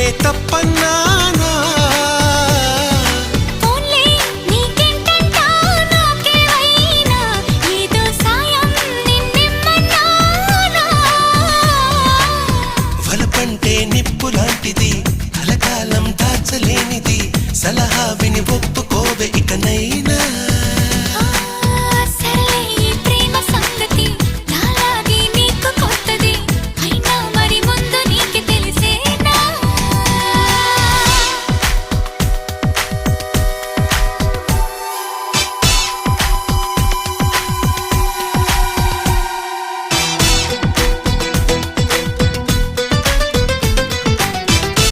నేనే తప్పన్నానా వలపంటే నిప్పు లాంటిది కలకాలం దాచలేనిది సలహా విని ఒప్పుకోవే ఇక